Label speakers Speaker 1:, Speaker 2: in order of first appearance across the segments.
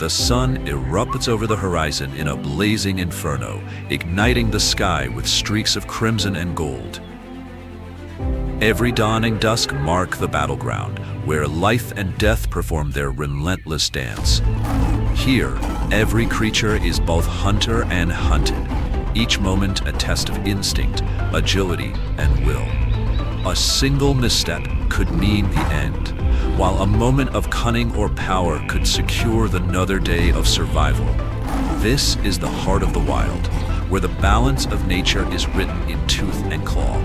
Speaker 1: The sun erupts over the horizon in a blazing inferno, igniting the sky with streaks of crimson and gold. Every dawning dusk mark the battleground, where life and death perform their relentless dance. Here, every creature is both hunter and hunted, each moment a test of instinct, agility, and will. A single misstep could mean the end, while a moment of cunning or power could secure another day of survival. This is the heart of the wild, where the balance of nature is written in tooth and claw.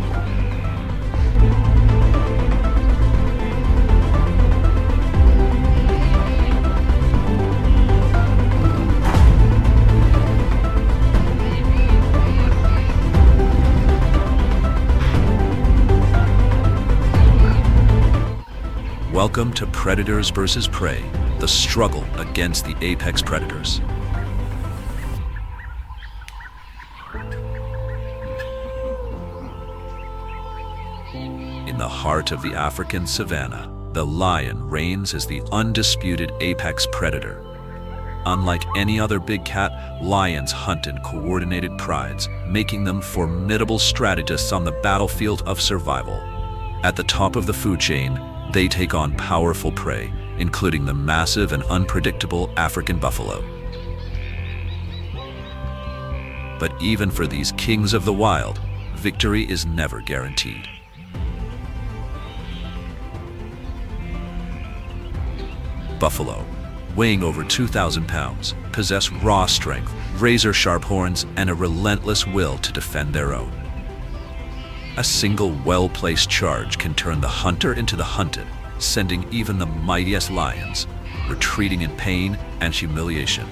Speaker 1: Welcome to Predators vs. Prey, the struggle against the apex predators. In the heart of the African savanna, the lion reigns as the undisputed apex predator. Unlike any other big cat, lions hunt in coordinated prides, making them formidable strategists on the battlefield of survival. At the top of the food chain, they take on powerful prey, including the massive and unpredictable African buffalo. But even for these kings of the wild, victory is never guaranteed. Buffalo, weighing over 2,000 pounds, possess raw strength, razor-sharp horns, and a relentless will to defend their own. A single well-placed charge can turn the hunter into the hunted, sending even the mightiest lions retreating in pain and humiliation.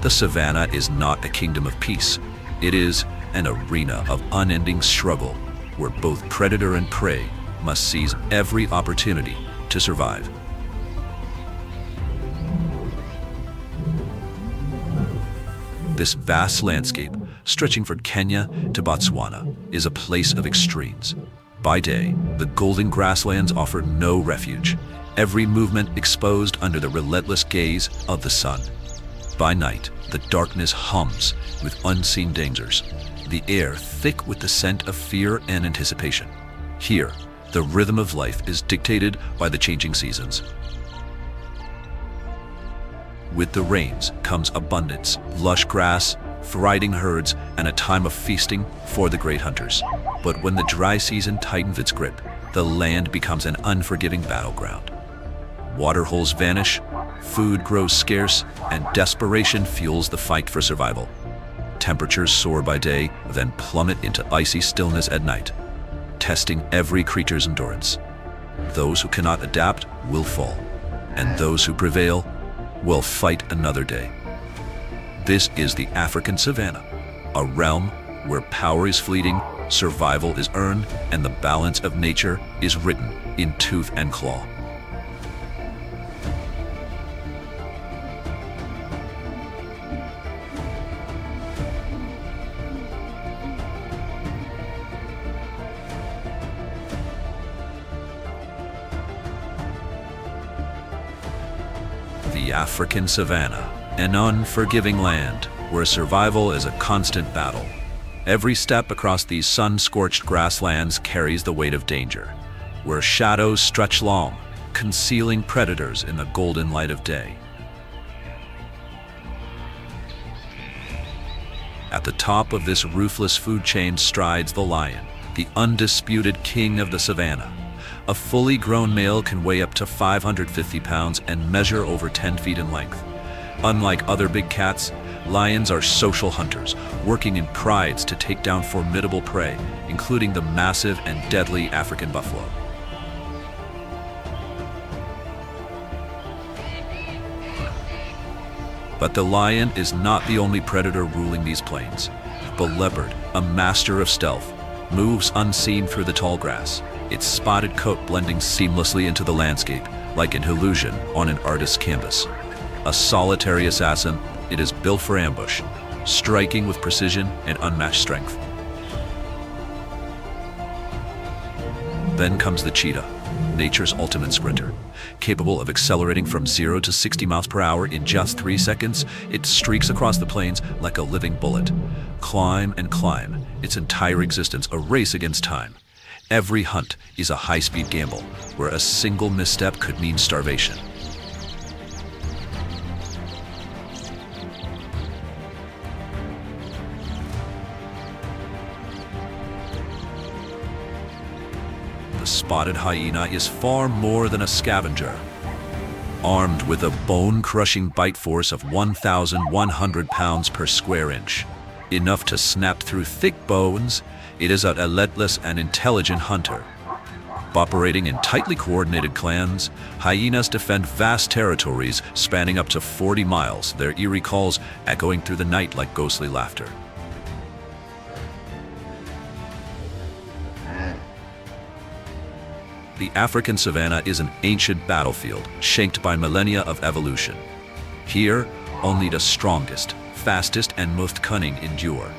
Speaker 1: The savanna is not a kingdom of peace. It is an arena of unending struggle, where both predator and prey must seize every opportunity to survive. This vast landscape, stretching from Kenya to Botswana, is a place of extremes. By day, the golden grasslands offer no refuge, every movement exposed under the relentless gaze of the sun. By night, the darkness hums with unseen dangers, the air thick with the scent of fear and anticipation. Here, the rhythm of life is dictated by the changing seasons. With the rains comes abundance, lush grass, thriving herds, and a time of feasting for the great hunters. But when the dry season tightens its grip, the land becomes an unforgiving battleground. Waterholes vanish, food grows scarce, and desperation fuels the fight for survival. Temperatures soar by day, then plummet into icy stillness at night, testing every creature's endurance. Those who cannot adapt will fall, and those who prevail will fight another day. This is the African savanna, a realm where power is fleeting, survival is earned, and the balance of nature is written in tooth and claw. The African savanna, an unforgiving land where survival is a constant battle. Every step across these sun-scorched grasslands carries the weight of danger, where shadows stretch long, concealing predators in the golden light of day. At the top of this ruthless food chain strides the lion, the undisputed king of the savanna. A fully grown male can weigh up to 550 pounds and measure over 10 feet in length. Unlike other big cats, lions are social hunters, working in prides to take down formidable prey, including the massive and deadly African buffalo. But the lion is not the only predator ruling these plains. The leopard, a master of stealth, moves unseen through the tall grass, its spotted coat blending seamlessly into the landscape like an illusion on an artist's canvas. A solitary assassin, it is built for ambush, striking with precision and unmatched strength. Then comes the cheetah, nature's ultimate sprinter. Capable of accelerating from 0 to 60 miles per hour in just 3 seconds, it streaks across the plains like a living bullet. Climb and climb, its entire existence a race against time. Every hunt is a high-speed gamble, where a single misstep could mean starvation. The spotted hyena is far more than a scavenger. Armed with a bone-crushing bite force of 1,100 pounds per square inch, enough to snap through thick bones, it is a relentless and intelligent hunter. Operating in tightly coordinated clans, hyenas defend vast territories spanning up to 40 miles, their eerie calls echoing through the night like ghostly laughter. The African savanna is an ancient battlefield shaped by millennia of evolution. Here, only the strongest, fastest, and most cunning endure.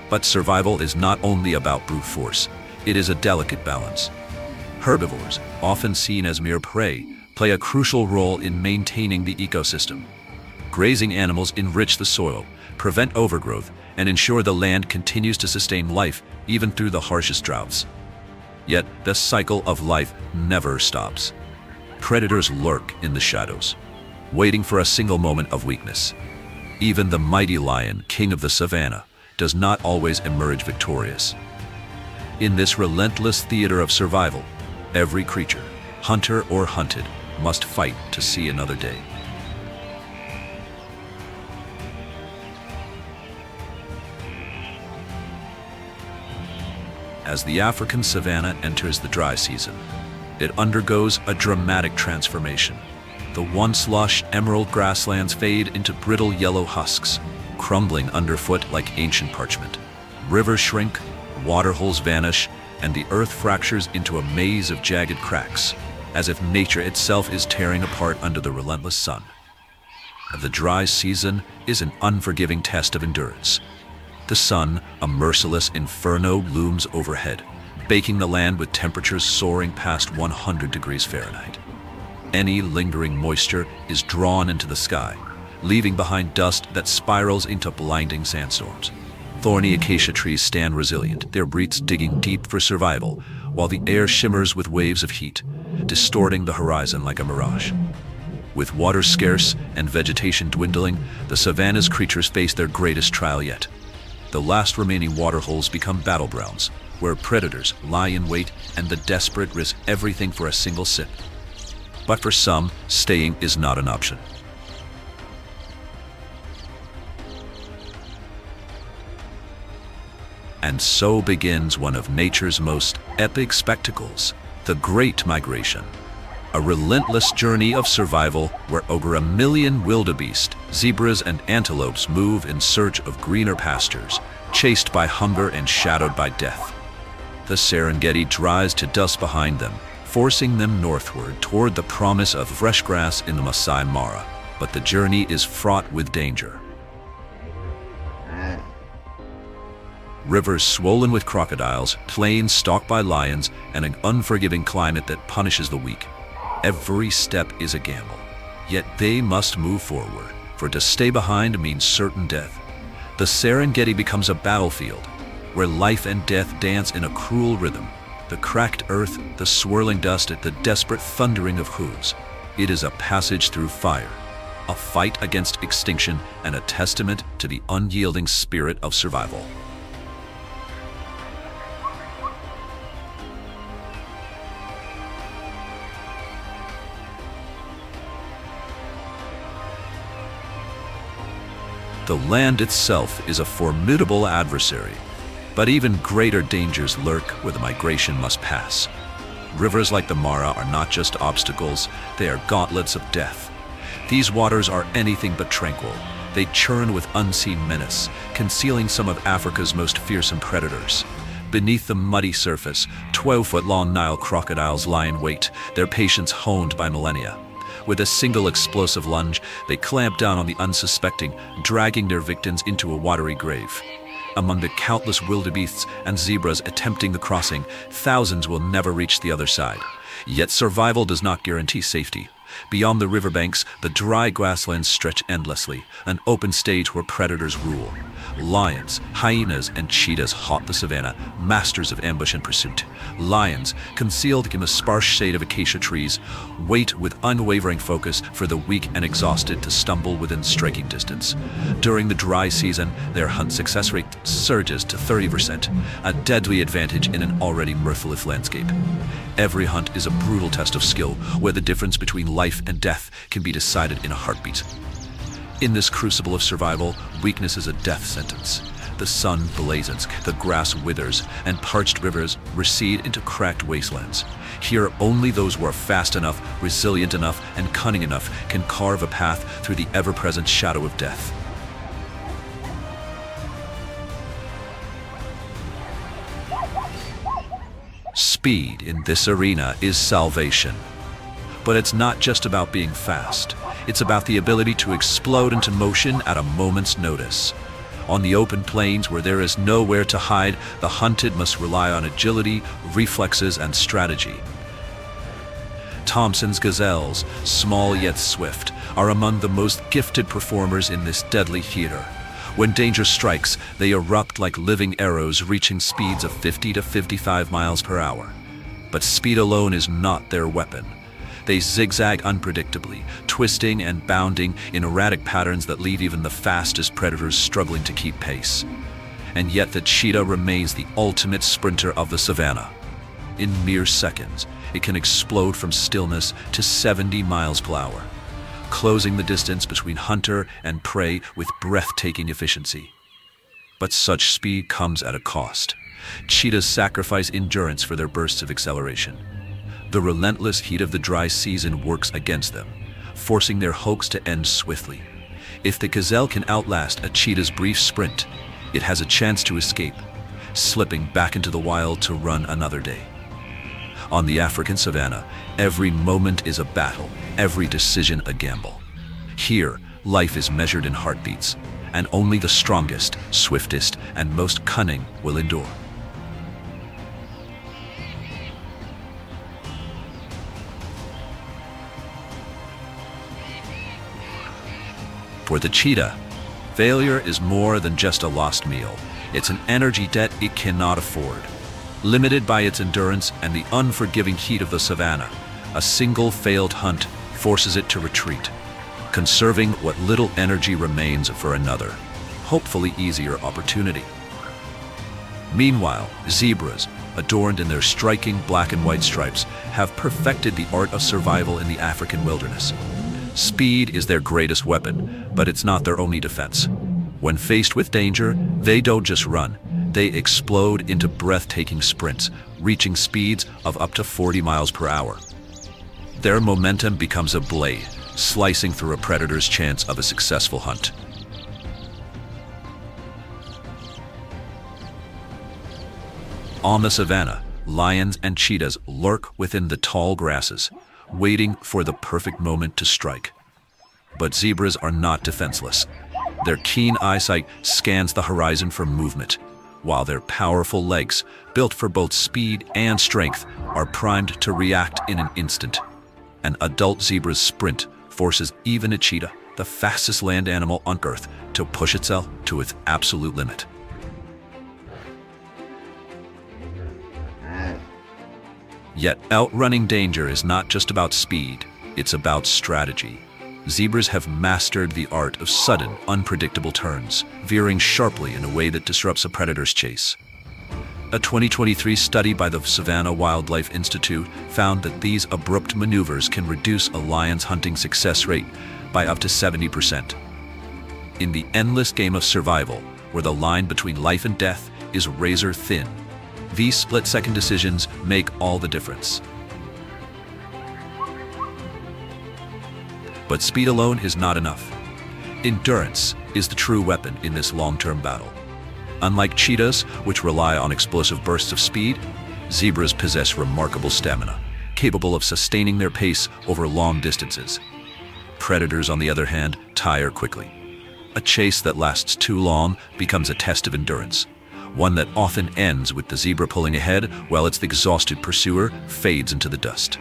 Speaker 1: But survival is not only about brute force, it is a delicate balance. Herbivores, often seen as mere prey, play a crucial role in maintaining the ecosystem. Grazing animals enrich the soil, prevent overgrowth, and ensure the land continues to sustain life even through the harshest droughts. Yet, the cycle of life never stops. Predators lurk in the shadows, waiting for a single moment of weakness. Even the mighty lion, king of the savanna, does not always emerge victorious. In this relentless theater of survival, every creature, hunter or hunted, must fight to see another day. As the African savanna enters the dry season, it undergoes a dramatic transformation. The once lush emerald grasslands fade into brittle yellow husks, crumbling underfoot like ancient parchment. Rivers shrink, waterholes vanish, and the earth fractures into a maze of jagged cracks, as if nature itself is tearing apart under the relentless sun. The dry season is an unforgiving test of endurance. The sun, a merciless inferno, looms overhead, baking the land with temperatures soaring past 100 degrees Fahrenheit. Any lingering moisture is drawn into the sky, leaving behind dust that spirals into blinding sandstorms. Thorny acacia trees stand resilient, their roots digging deep for survival, while the air shimmers with waves of heat, distorting the horizon like a mirage. With water scarce and vegetation dwindling, the savanna's creatures face their greatest trial yet. The last remaining waterholes become battlegrounds, where predators lie in wait and the desperate risk everything for a single sip. But for some, staying is not an option. And so begins one of nature's most epic spectacles, the Great Migration. A relentless journey of survival where over 1 million wildebeest, zebras, and antelopes move in search of greener pastures, chased by hunger and shadowed by death. The Serengeti dries to dust behind them, forcing them northward toward the promise of fresh grass in the Masai Mara. But the journey is fraught with danger. Rivers swollen with crocodiles, plains stalked by lions, and an unforgiving climate that punishes the weak. Every step is a gamble, yet they must move forward, for to stay behind means certain death. The Serengeti becomes a battlefield, where life and death dance in a cruel rhythm. The cracked earth, the swirling dust, the desperate thundering of hooves. It is a passage through fire, a fight against extinction, and a testament to the unyielding spirit of survival. The land itself is a formidable adversary, but even greater dangers lurk where the migration must pass. Rivers like the Mara are not just obstacles, they are gauntlets of death. These waters are anything but tranquil. They churn with unseen menace, concealing some of Africa's most fearsome predators. Beneath the muddy surface, 12-foot-long Nile crocodiles lie in wait, their patience honed by millennia. With a single explosive lunge, they clamp down on the unsuspecting, dragging their victims into a watery grave. Among the countless wildebeests and zebras attempting the crossing, thousands will never reach the other side. Yet survival does not guarantee safety. Beyond the riverbanks, the dry grasslands stretch endlessly, an open stage where predators rule. Lions, hyenas, and cheetahs haunt the savanna, masters of ambush and pursuit. Lions, concealed in the sparse shade of acacia trees, wait with unwavering focus for the weak and exhausted to stumble within striking distance. During the dry season, their hunt success rate surges to 30%, a deadly advantage in an already merciless landscape. Every hunt is a brutal test of skill, where the difference between life and death can be decided in a heartbeat. In this crucible of survival, weakness is a death sentence. The sun blazons, the grass withers, and parched rivers recede into cracked wastelands. Here, only those who are fast enough, resilient enough, and cunning enough can carve a path through the ever-present shadow of death. Speed in this arena is salvation. But it's not just about being fast. It's about the ability to explode into motion at a moment's notice. On the open plains where there is nowhere to hide, the hunted must rely on agility, reflexes, and strategy. Thompson's gazelles, small yet swift, are among the most gifted performers in this deadly theater. When danger strikes, they erupt like living arrows, reaching speeds of 50 to 55 miles per hour. But speed alone is not their weapon. They zigzag unpredictably, twisting and bounding in erratic patterns that leave even the fastest predators struggling to keep pace. And yet the cheetah remains the ultimate sprinter of the savanna. In mere seconds, it can explode from stillness to 70 miles per hour, closing the distance between hunter and prey with breathtaking efficiency. But such speed comes at a cost. Cheetahs sacrifice endurance for their bursts of acceleration. The relentless heat of the dry season works against them, forcing their hoax to end swiftly. If the gazelle can outlast a cheetah's brief sprint, it has a chance to escape, slipping back into the wild to run another day. On the African savanna, every moment is a battle, every decision a gamble. Here, life is measured in heartbeats, and only the strongest, swiftest, and most cunning will endure. For the cheetah, failure is more than just a lost meal. It's an energy debt it cannot afford. Limited by its endurance and the unforgiving heat of the savanna, a single failed hunt forces it to retreat, conserving what little energy remains for another, hopefully easier opportunity. Meanwhile, zebras, adorned in their striking black and white stripes, have perfected the art of survival in the African wilderness. Speed is their greatest weapon, but it's not their only defense. When faced with danger, they don't just run. They explode into breathtaking sprints, reaching speeds of up to 40 miles per hour. Their momentum becomes a blade, slicing through a predator's chance of a successful hunt. On the savanna, lions and cheetahs lurk within the tall grasses, waiting for the perfect moment to strike. But zebras are not defenseless. Their keen eyesight scans the horizon for movement, while their powerful legs, built for both speed and strength, are primed to react in an instant. An adult zebra's sprint forces even a cheetah, the fastest land animal on Earth, to push itself to its absolute limit. Yet outrunning danger is not just about speed, it's about strategy. Zebras have mastered the art of sudden, unpredictable turns, veering sharply in a way that disrupts a predator's chase. A 2023 study by the Savannah Wildlife Institute found that these abrupt maneuvers can reduce a lion's hunting success rate by up to 70%. In the endless game of survival, where the line between life and death is razor thin, these split-second decisions make all the difference. But speed alone is not enough. Endurance is the true weapon in this long-term battle. Unlike cheetahs, which rely on explosive bursts of speed, zebras possess remarkable stamina, capable of sustaining their pace over long distances. Predators, on the other hand, tire quickly. A chase that lasts too long becomes a test of endurance, one that often ends with the zebra pulling ahead while its exhausted pursuer fades into the dust.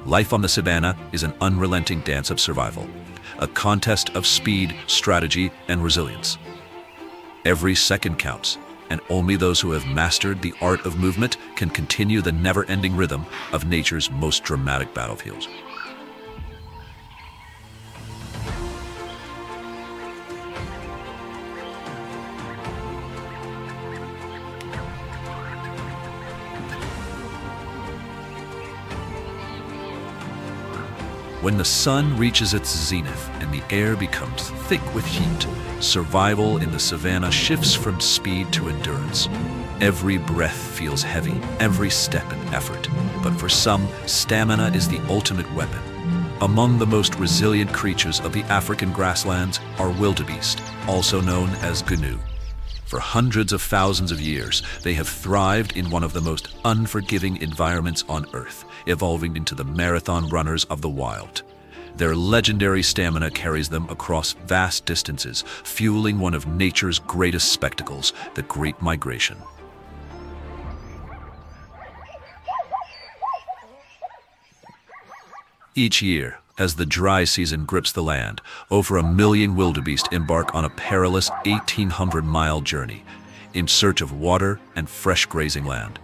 Speaker 1: Life on the savannah is an unrelenting dance of survival, a contest of speed, strategy, and resilience. Every second counts, and only those who have mastered the art of movement can continue the never-ending rhythm of nature's most dramatic battlefields. When the sun reaches its zenith and the air becomes thick with heat, survival in the savannah shifts from speed to endurance. Every breath feels heavy, every step an effort, but for some, stamina is the ultimate weapon. Among the most resilient creatures of the African grasslands are wildebeest, also known as gnu. For hundreds of thousands of years, they have thrived in one of the most unforgiving environments on Earth, evolving into the marathon runners of the wild. Their legendary stamina carries them across vast distances, fueling one of nature's greatest spectacles, the Great Migration. Each year, as the dry season grips the land, over 1 million wildebeest embark on a perilous 1,800-mile journey in search of water and fresh grazing land.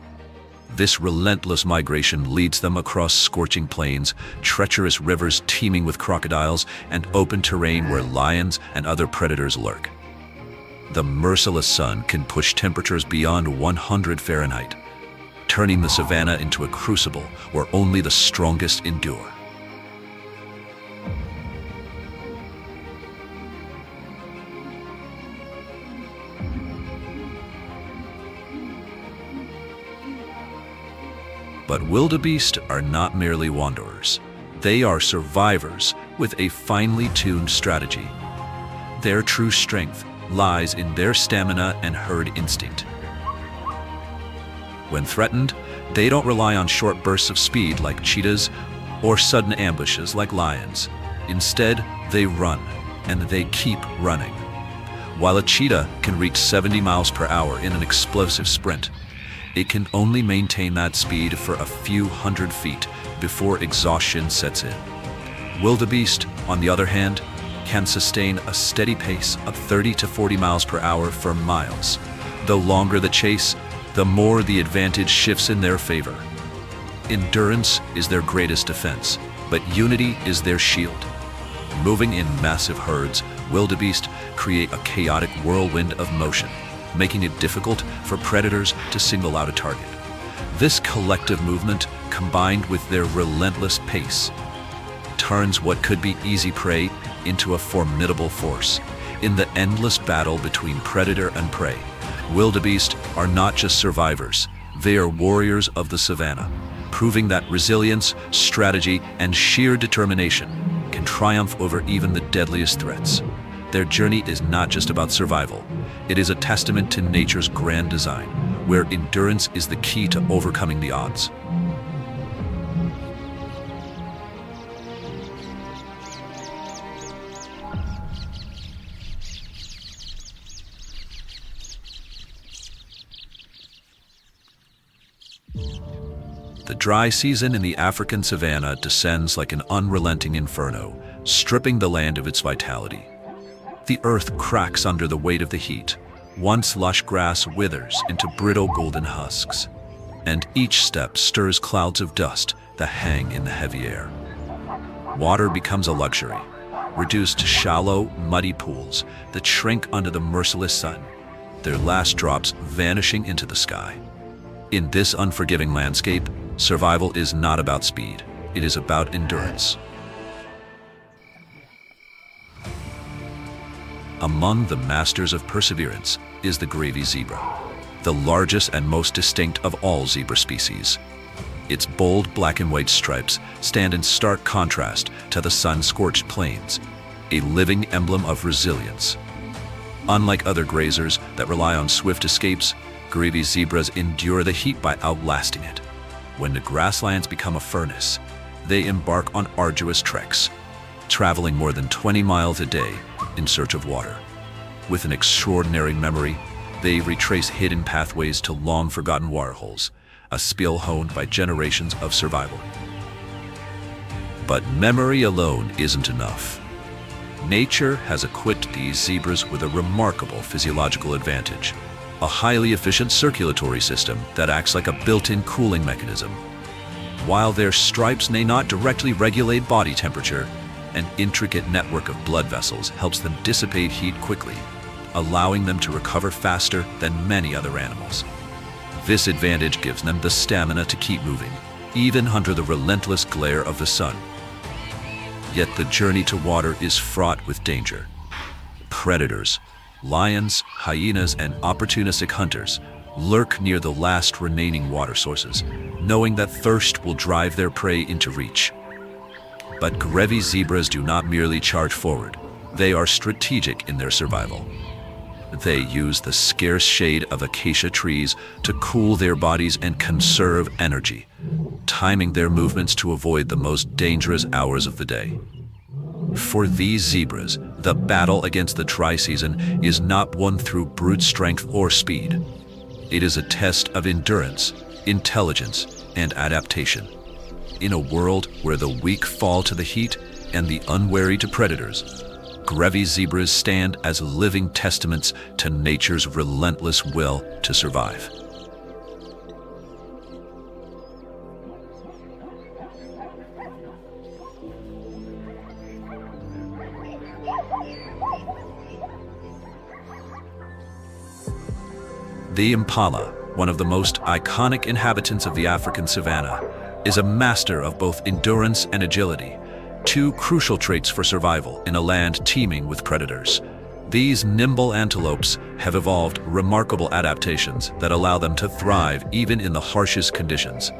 Speaker 1: This relentless migration leads them across scorching plains, treacherous rivers teeming with crocodiles, and open terrain where lions and other predators lurk. The merciless sun can push temperatures beyond 100 Fahrenheit, turning the savannah into a crucible where only the strongest endure. But wildebeest are not merely wanderers. They are survivors with a finely tuned strategy. Their true strength lies in their stamina and herd instinct. When threatened, they don't rely on short bursts of speed like cheetahs or sudden ambushes like lions. Instead, they run, and they keep running. While a cheetah can reach 70 miles per hour in an explosive sprint, it can only maintain that speed for a few hundred feet before exhaustion sets in. Wildebeest, on the other hand, can sustain a steady pace of 30 to 40 miles per hour for miles. The longer the chase, the more the advantage shifts in their favor. Endurance is their greatest defense, but unity is their shield. Moving in massive herds, wildebeest create a chaotic whirlwind of motion, making it difficult for predators to single out a target. This collective movement, combined with their relentless pace, turns what could be easy prey into a formidable force. In the endless battle between predator and prey, wildebeest are not just survivors, they are warriors of the savannah, proving that resilience, strategy, and sheer determination can triumph over even the deadliest threats. Their journey is not just about survival. It is a testament to nature's grand design, where endurance is the key to overcoming the odds. The dry season in the African savannah descends like an unrelenting inferno, stripping the land of its vitality. The earth cracks under the weight of the heat. Once lush grass withers into brittle golden husks, and each step stirs clouds of dust that hang in the heavy air. Water becomes a luxury, reduced to shallow, muddy pools that shrink under the merciless sun, their last drops vanishing into the sky. In this unforgiving landscape, survival is not about speed, it is about endurance. Among the masters of perseverance is the gravy zebra, the largest and most distinct of all zebra species. Its bold black and white stripes stand in stark contrast to the sun-scorched plains, a living emblem of resilience. Unlike other grazers that rely on swift escapes, gravy zebras endure the heat by outlasting it. When the grasslands become a furnace, they embark on arduous treks. traveling more than 20 miles a day in search of water. With an extraordinary memory, they retrace hidden pathways to long-forgotten waterholes, a skill honed by generations of survival. But memory alone isn't enough. Nature has equipped these zebras with a remarkable physiological advantage, a highly efficient circulatory system that acts like a built-in cooling mechanism. While their stripes may not directly regulate body temperature, an intricate network of blood vessels helps them dissipate heat quickly, allowing them to recover faster than many other animals. This advantage gives them the stamina to keep moving, even under the relentless glare of the sun. Yet the journey to water is fraught with danger. Predators, lions, hyenas, and opportunistic hunters lurk near the last remaining water sources, knowing that thirst will drive their prey into reach. But Grevy's zebras do not merely charge forward. They are strategic in their survival. They use the scarce shade of acacia trees to cool their bodies and conserve energy, timing their movements to avoid the most dangerous hours of the day. For these zebras, the battle against the dry season is not won through brute strength or speed. It is a test of endurance, intelligence, and adaptation. In a world where the weak fall to the heat and the unwary to predators, Grevy's zebras stand as living testaments to nature's relentless will to survive. The impala, one of the most iconic inhabitants of the African savanna, is a master of both endurance and agility, two crucial traits for survival in a land teeming with predators. These nimble antelopes have evolved remarkable adaptations that allow them to thrive even in the harshest conditions.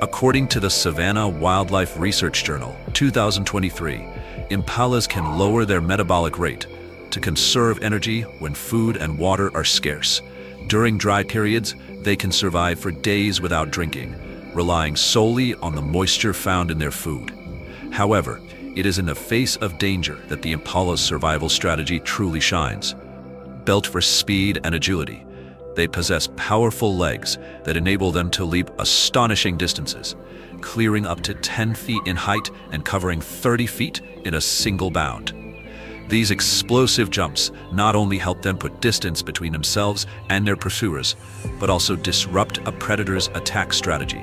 Speaker 1: According to the Savannah Wildlife Research Journal, 2023, impalas can lower their metabolic rate to conserve energy when food and water are scarce. During dry periods, they can survive for days without drinking, relying solely on the moisture found in their food. However, it is in the face of danger that the impala's survival strategy truly shines. Built for speed and agility, they possess powerful legs that enable them to leap astonishing distances, clearing up to 10 feet in height and covering 30 feet in a single bound. These explosive jumps not only help them put distance between themselves and their pursuers, but also disrupt a predator's attack strategy.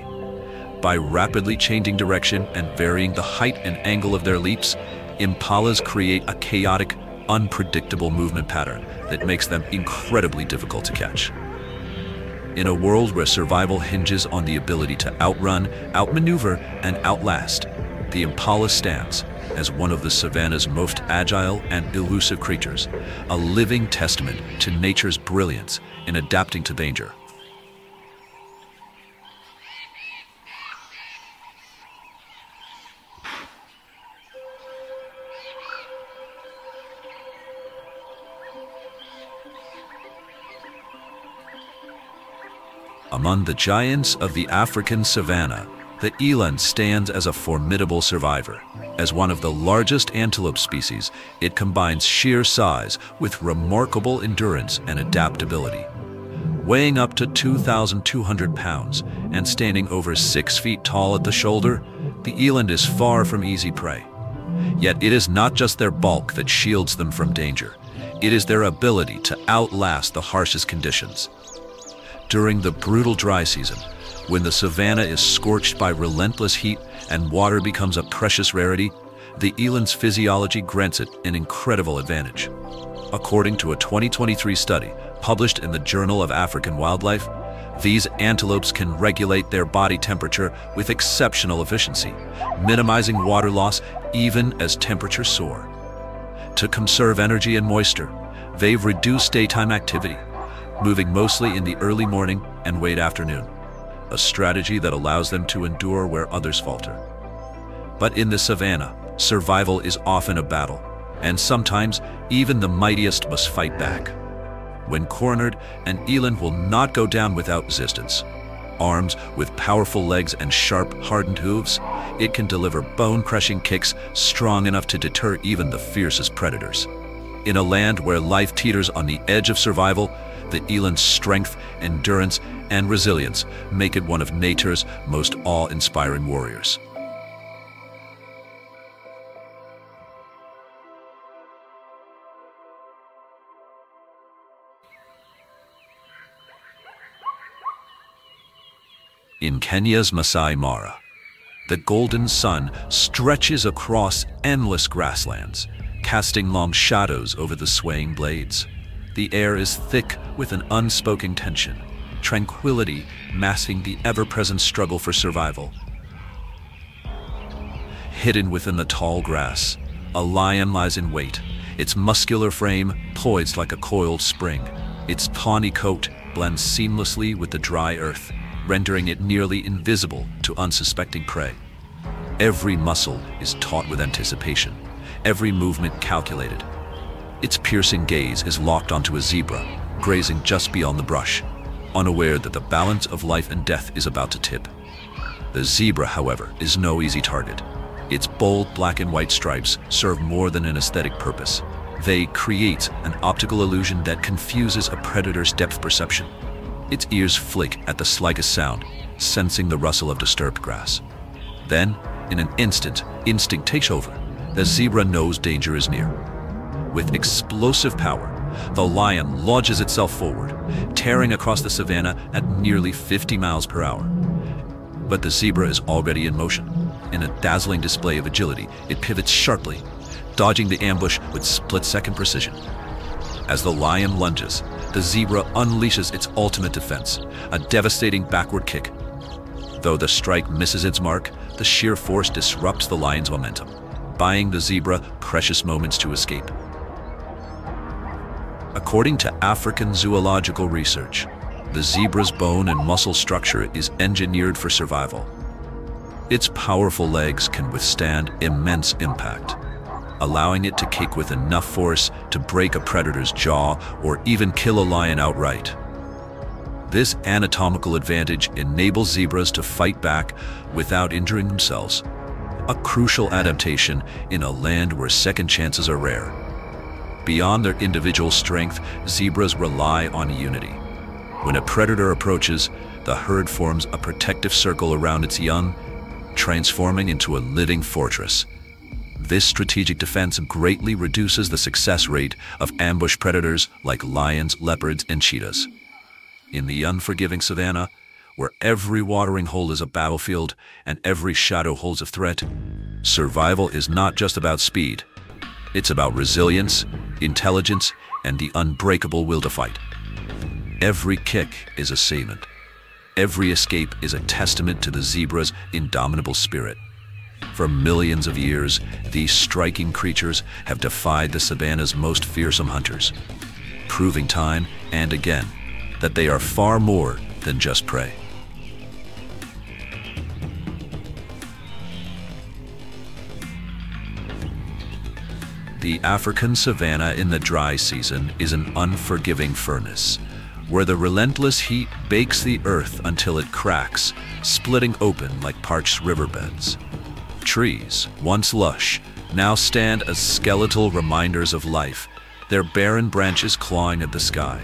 Speaker 1: By rapidly changing direction and varying the height and angle of their leaps, impalas create a chaotic, unpredictable movement pattern that makes them incredibly difficult to catch. In a world where survival hinges on the ability to outrun, outmaneuver, and outlast, the impala stands as one of the savanna's most agile and elusive creatures, a living testament to nature's brilliance in adapting to danger. Among the giants of the African savanna, the eland stands as a formidable survivor. As one of the largest antelope species, it combines sheer size with remarkable endurance and adaptability. Weighing up to 2,200 pounds and standing over 6 feet tall at the shoulder, the eland is far from easy prey. Yet it is not just their bulk that shields them from danger. It is their ability to outlast the harshest conditions. During the brutal dry season, when the savanna is scorched by relentless heat and water becomes a precious rarity, the eland's physiology grants it an incredible advantage. According to a 2023 study published in the Journal of African Wildlife, these antelopes can regulate their body temperature with exceptional efficiency, minimizing water loss even as temperatures soar. To conserve energy and moisture, they've reduced daytime activity, moving mostly in the early morning and late afternoon, a strategy that allows them to endure where others falter. But in the savanna, survival is often a battle, and sometimes even the mightiest must fight back. When cornered, an eland will not go down without resistance. Armed with powerful legs and sharp, hardened hooves, it can deliver bone-crushing kicks strong enough to deter even the fiercest predators. In a land where life teeters on the edge of survival, the eland's strength, endurance, and resilience make it one of nature's most awe-inspiring warriors. In Kenya's Masai Mara, the golden sun stretches across endless grasslands, casting long shadows over the swaying blades. The air is thick with an unspoken tension, tranquility masking the ever-present struggle for survival. Hidden within the tall grass, a lion lies in wait, its muscular frame poised like a coiled spring. Its tawny coat blends seamlessly with the dry earth, rendering it nearly invisible to unsuspecting prey. Every muscle is taut with anticipation, every movement calculated. Its piercing gaze is locked onto a zebra, grazing just beyond the brush, unaware that the balance of life and death is about to tip. The zebra, however, is no easy target. Its bold black and white stripes serve more than an aesthetic purpose. They create an optical illusion that confuses a predator's depth perception. Its ears flick at the slightest sound, sensing the rustle of disturbed grass. Then, in an instant, instinct takes over. The zebra knows danger is near. With explosive power, the lion launches itself forward, tearing across the savanna at nearly 50 miles per hour. But the zebra is already in motion. In a dazzling display of agility, it pivots sharply, dodging the ambush with split-second precision. As the lion lunges, the zebra unleashes its ultimate defense, a devastating backward kick. Though the strike misses its mark, the sheer force disrupts the lion's momentum, buying the zebra precious moments to escape. According to African zoological research, the zebra's bone and muscle structure is engineered for survival. Its powerful legs can withstand immense impact, allowing it to kick with enough force to break a predator's jaw or even kill a lion outright. This anatomical advantage enables zebras to fight back without injuring themselves, a crucial adaptation in a land where second chances are rare. Beyond their individual strength, zebras rely on unity. When a predator approaches, the herd forms a protective circle around its young, transforming into a living fortress. This strategic defense greatly reduces the success rate of ambush predators like lions, leopards, and cheetahs. In the unforgiving savanna, where every watering hole is a battlefield and every shadow holds a threat, survival is not just about speed. It's about resilience, intelligence, and the unbreakable will to fight. Every kick is a statement. Every escape is a testament to the zebra's indomitable spirit. For millions of years, these striking creatures have defied the savanna's most fearsome hunters, proving time and again that they are far more than just prey. The African savanna in the dry season is an unforgiving furnace, where the relentless heat bakes the earth until it cracks, splitting open like parched riverbeds. Trees, once lush, now stand as skeletal reminders of life, their barren branches clawing at the sky.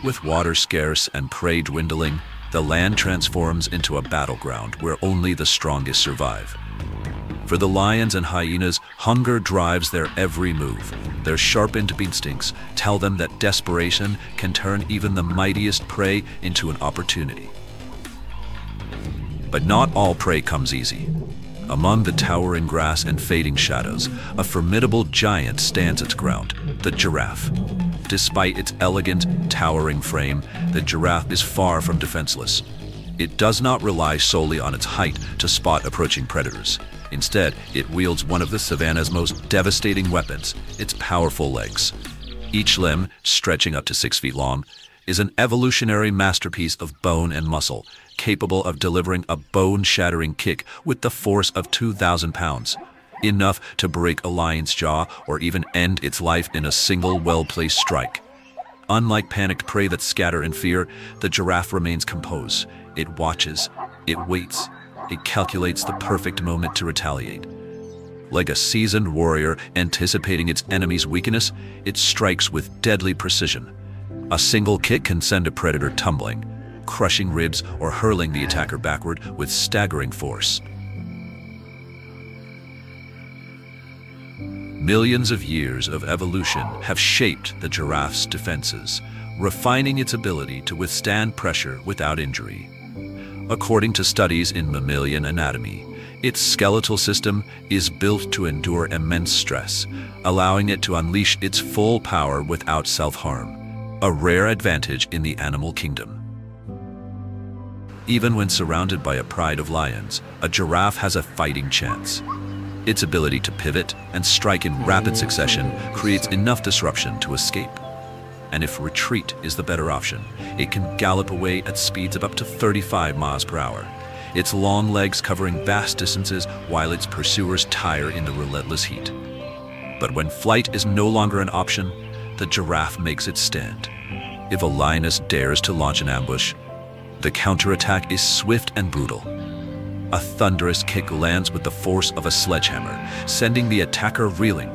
Speaker 1: With water scarce and prey dwindling, the land transforms into a battleground where only the strongest survive. For the lions and hyenas, hunger drives their every move. Their sharpened instincts tell them that desperation can turn even the mightiest prey into an opportunity. But not all prey comes easy. Among the towering grass and fading shadows, a formidable giant stands its ground, the giraffe. Despite its elegant, towering frame, the giraffe is far from defenseless. It does not rely solely on its height to spot approaching predators. Instead, it wields one of the savanna's most devastating weapons, its powerful legs. Each limb, stretching up to 6 feet long, is an evolutionary masterpiece of bone and muscle, capable of delivering a bone-shattering kick with the force of 2,000 pounds, enough to break a lion's jaw or even end its life in a single well-placed strike. Unlike panicked prey that scatter in fear, the giraffe remains composed, It watches, it waits, it calculates the perfect moment to retaliate. Like a seasoned warrior anticipating its enemy's weakness, it strikes with deadly precision. A single kick can send a predator tumbling, crushing ribs or hurling the attacker backward with staggering force. Millions of years of evolution have shaped the giraffe's defenses, refining its ability to withstand pressure without injury. According to studies in mammalian anatomy, its skeletal system is built to endure immense stress, allowing it to unleash its full power without self-harm, a rare advantage in the animal kingdom. Even when surrounded by a pride of lions, a giraffe has a fighting chance. Its ability to pivot and strike in rapid succession creates enough disruption to escape. And if retreat is the better option, it can gallop away at speeds of up to 35 miles per hour, its long legs covering vast distances while its pursuers tire in the relentless heat. But when flight is no longer an option, the giraffe makes its stand. If a lioness dares to launch an ambush, the counterattack is swift and brutal. A thunderous kick lands with the force of a sledgehammer, sending the attacker reeling.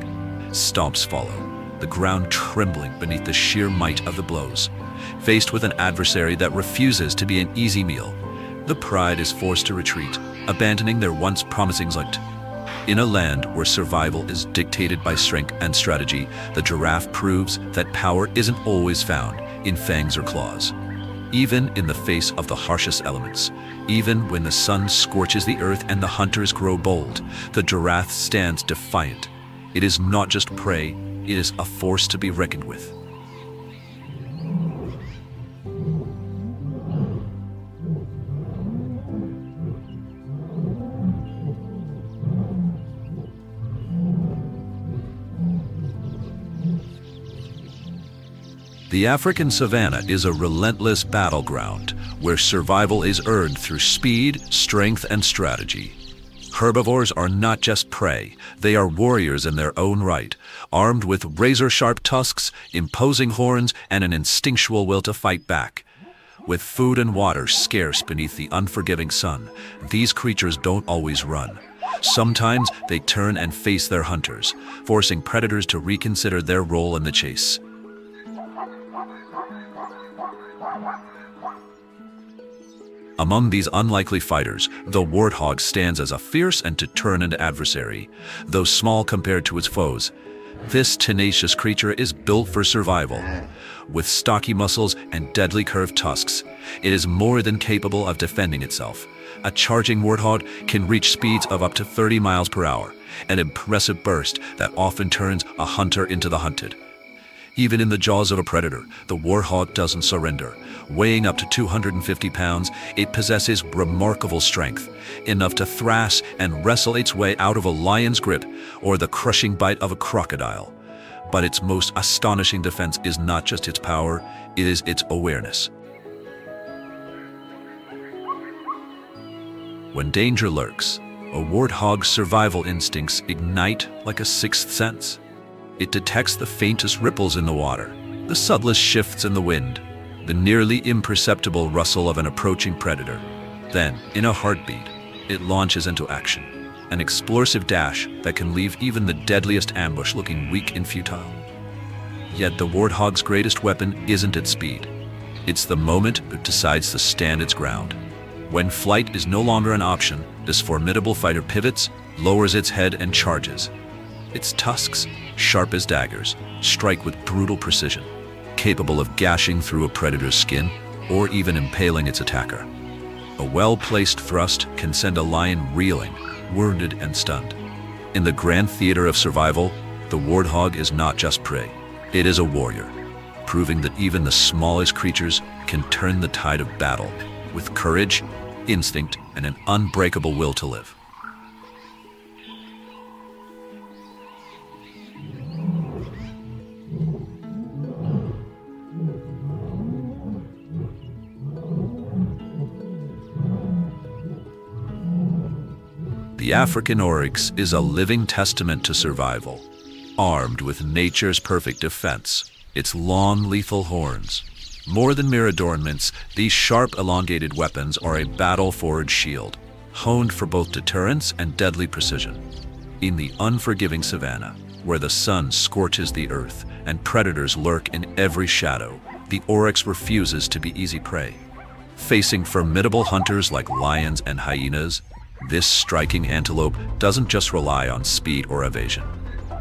Speaker 1: Stomps follow, the ground trembling beneath the sheer might of the blows. Faced with an adversary that refuses to be an easy meal, the pride is forced to retreat, abandoning their once promising hunt. In a land where survival is dictated by strength and strategy, the giraffe proves that power isn't always found in fangs or claws. Even in the face of the harshest elements, even when the sun scorches the earth and the hunters grow bold, the giraffe stands defiant. It is not just prey, it is a force to be reckoned with. The African savanna is a relentless battleground where survival is earned through speed, strength, and strategy. Herbivores are not just prey, they are warriors in their own right, armed with razor-sharp tusks, imposing horns, and an instinctual will to fight back. With food and water scarce beneath the unforgiving sun, these creatures don't always run. Sometimes they turn and face their hunters, forcing predators to reconsider their role in the chase. Among these unlikely fighters, the warthog stands as a fierce and determined adversary. Though small compared to its foes, this tenacious creature is built for survival. With stocky muscles and deadly curved tusks, it is more than capable of defending itself. A charging warthog can reach speeds of up to 30 miles per hour, an impressive burst that often turns a hunter into the hunted. Even in the jaws of a predator, the warthog doesn't surrender. Weighing up to 250 pounds, it possesses remarkable strength, enough to thrash and wrestle its way out of a lion's grip or the crushing bite of a crocodile. But its most astonishing defense is not just its power, it is its awareness. When danger lurks, a warthog's survival instincts ignite like a sixth sense. It detects the faintest ripples in the water, the subtlest shifts in the wind, the nearly imperceptible rustle of an approaching predator. Then, in a heartbeat, it launches into action, an explosive dash that can leave even the deadliest ambush looking weak and futile. Yet the warthog's greatest weapon isn't its speed. It's the moment it decides to stand its ground. When flight is no longer an option, this formidable fighter pivots, lowers its head, and charges. Its tusks, sharp as daggers, strike with brutal precision, capable of gashing through a predator's skin or even impaling its attacker. A well-placed thrust can send a lion reeling, wounded and stunned. In the grand theater of survival, the warthog is not just prey, it is a warrior, proving that even the smallest creatures can turn the tide of battle with courage, instinct, and an unbreakable will to live. The African oryx is a living testament to survival, armed with nature's perfect defense, its long, lethal horns, More than mere adornments, these sharp, elongated weapons are a battle-forged shield, honed for both deterrence and deadly precision. In the unforgiving savanna, where the sun scorches the earth and predators lurk in every shadow, the oryx refuses to be easy prey. Facing formidable hunters like lions and hyenas, this striking antelope doesn't just rely on speed or evasion.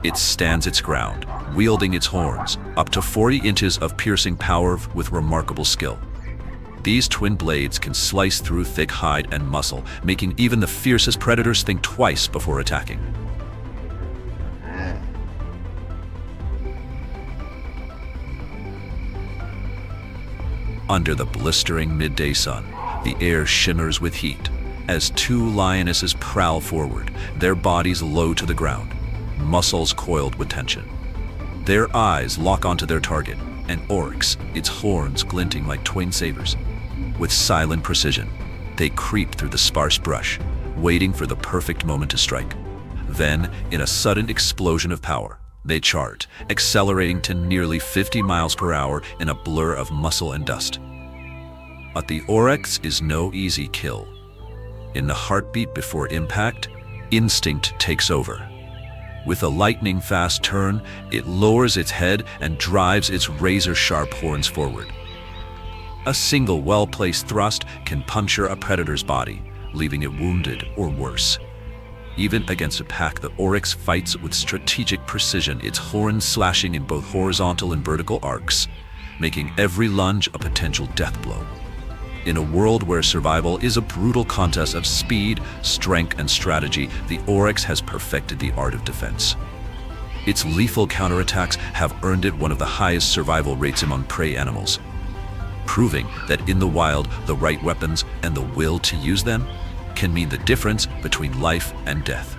Speaker 1: It stands its ground, wielding its horns, up to 40 inches of piercing power with remarkable skill. These twin blades can slice through thick hide and muscle, making even the fiercest predators think twice before attacking. Under the blistering midday sun, the air shimmers with heat as two lionesses prowl forward, their bodies low to the ground, muscles coiled with tension. Their eyes lock onto their target, an oryx, its horns glinting like twin sabers. With silent precision, they creep through the sparse brush, waiting for the perfect moment to strike. Then, in a sudden explosion of power, they charge, accelerating to nearly 50 miles per hour in a blur of muscle and dust. But the oryx is no easy kill. In the heartbeat before impact, instinct takes over. With a lightning-fast turn, it lowers its head and drives its razor-sharp horns forward. A single well-placed thrust can puncture a predator's body, leaving it wounded or worse. Even against a pack, the oryx fights with strategic precision, its horns slashing in both horizontal and vertical arcs, making every lunge a potential death blow. In a world where survival is a brutal contest of speed, strength, and strategy, the oryx has perfected the art of defense. Its lethal counterattacks have earned it one of the highest survival rates among prey animals, proving that in the wild, the right weapons and the will to use them can mean the difference between life and death.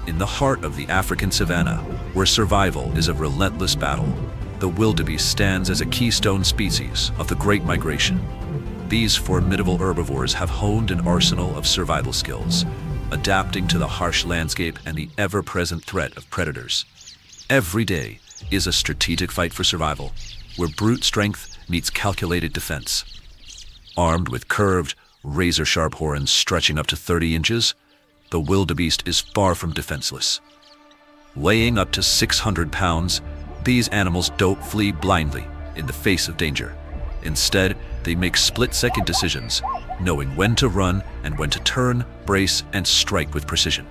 Speaker 1: In the heart of the African savanna, where survival is a relentless battle, the wildebeest stands as a keystone species of the Great Migration. These formidable herbivores have honed an arsenal of survival skills, adapting to the harsh landscape and the ever-present threat of predators. Every day is a strategic fight for survival, where brute strength meets calculated defense. Armed with curved, razor-sharp horns stretching up to 30 inches, the wildebeest is far from defenseless. Weighing up to 600 pounds, these animals don't flee blindly in the face of danger. Instead, they make split-second decisions, knowing when to run and when to turn, brace, and strike with precision.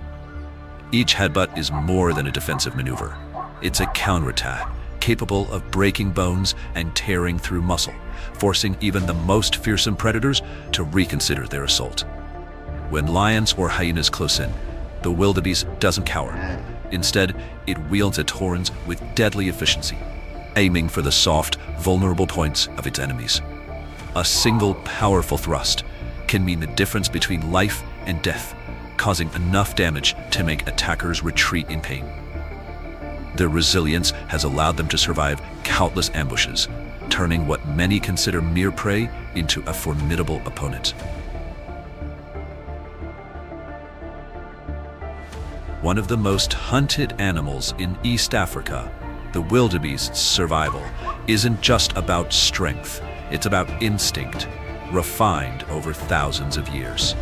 Speaker 1: Each headbutt is more than a defensive maneuver. It's a counterattack, capable of breaking bones and tearing through muscle, forcing even the most fearsome predators to reconsider their assault. When lions or hyenas close in, the wildebeest doesn't cower. Instead, it wields its horns with deadly efficiency, aiming for the soft, vulnerable points of its enemies. A single powerful thrust can mean the difference between life and death, causing enough damage to make attackers retreat in pain. Their resilience has allowed them to survive countless ambushes, turning what many consider mere prey into a formidable opponent. One of the most hunted animals in East Africa, the wildebeest's survival isn't just about strength, it's about instinct, refined over thousands of years.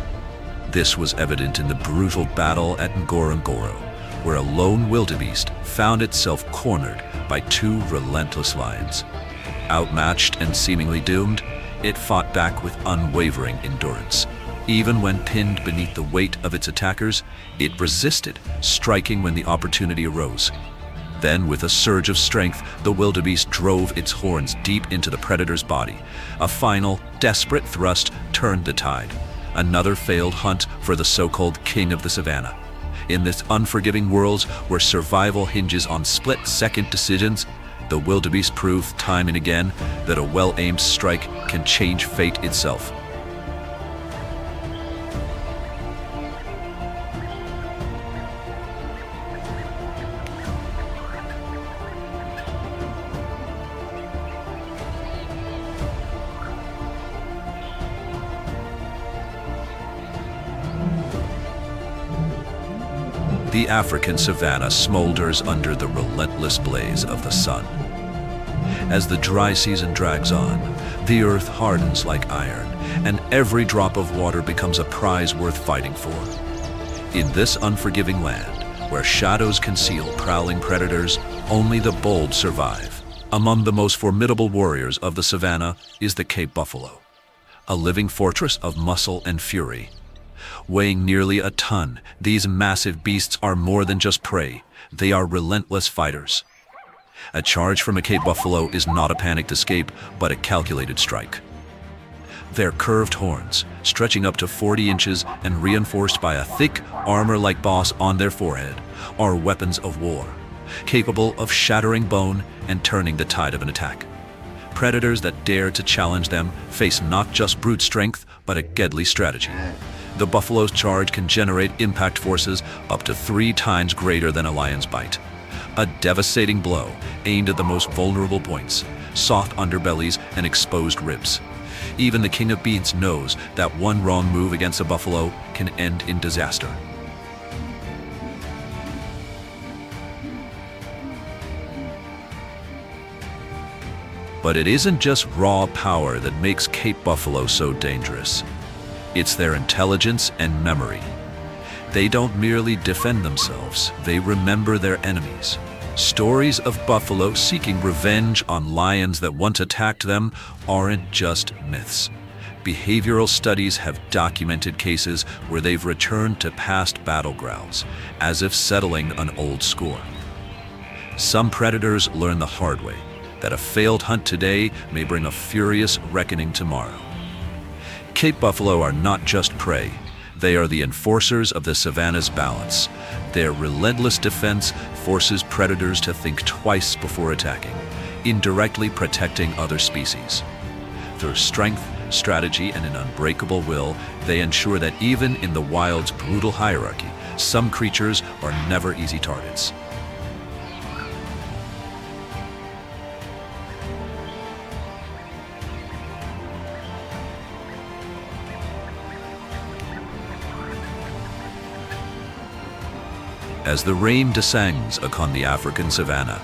Speaker 1: This was evident in the brutal battle at Ngorongoro, where a lone wildebeest found itself cornered by two relentless lions. Outmatched and seemingly doomed, it fought back with unwavering endurance. Even when pinned beneath the weight of its attackers, it resisted, striking when the opportunity arose. Then, with a surge of strength, the wildebeest drove its horns deep into the predator's body. A final, desperate thrust turned the tide. Another failed hunt for the so-called king of the savannah. In this unforgiving world where survival hinges on split-second decisions, the wildebeest proved time and again that a well-aimed strike can change fate itself. The African savanna smolders under the relentless blaze of the sun. As the dry season drags on, the earth hardens like iron, and every drop of water becomes a prize worth fighting for. In this unforgiving land, where shadows conceal prowling predators, only the bold survive. Among the most formidable warriors of the savanna is the Cape buffalo, a living fortress of muscle and fury. Weighing nearly a ton, these massive beasts are more than just prey. They are relentless fighters. A charge from a Cape buffalo is not a panicked escape, but a calculated strike. Their curved horns, stretching up to 40 inches and reinforced by a thick, armor-like boss on their forehead, are weapons of war, capable of shattering bone and turning the tide of an attack. Predators that dare to challenge them face not just brute strength, but a deadly strategy. The buffalo's charge can generate impact forces up to 3 times greater than a lion's bite. A devastating blow aimed at the most vulnerable points, soft underbellies and exposed ribs. Even the king of beasts knows that one wrong move against a buffalo can end in disaster. But it isn't just raw power that makes Cape buffalo so dangerous. It's their intelligence and memory. They don't merely defend themselves, they remember their enemies. Stories of buffalo seeking revenge on lions that once attacked them aren't just myths. Behavioral studies have documented cases where they've returned to past battlegrounds, as if settling an old score. Some predators learn the hard way that a failed hunt today may bring a furious reckoning tomorrow. Cape buffalo are not just prey. They are the enforcers of the savanna's balance. Their relentless defense forces predators to think twice before attacking, indirectly protecting other species. Through strength, strategy, and an unbreakable will, they ensure that even in the wild's brutal hierarchy, some creatures are never easy targets. As the rain descends upon the African savanna,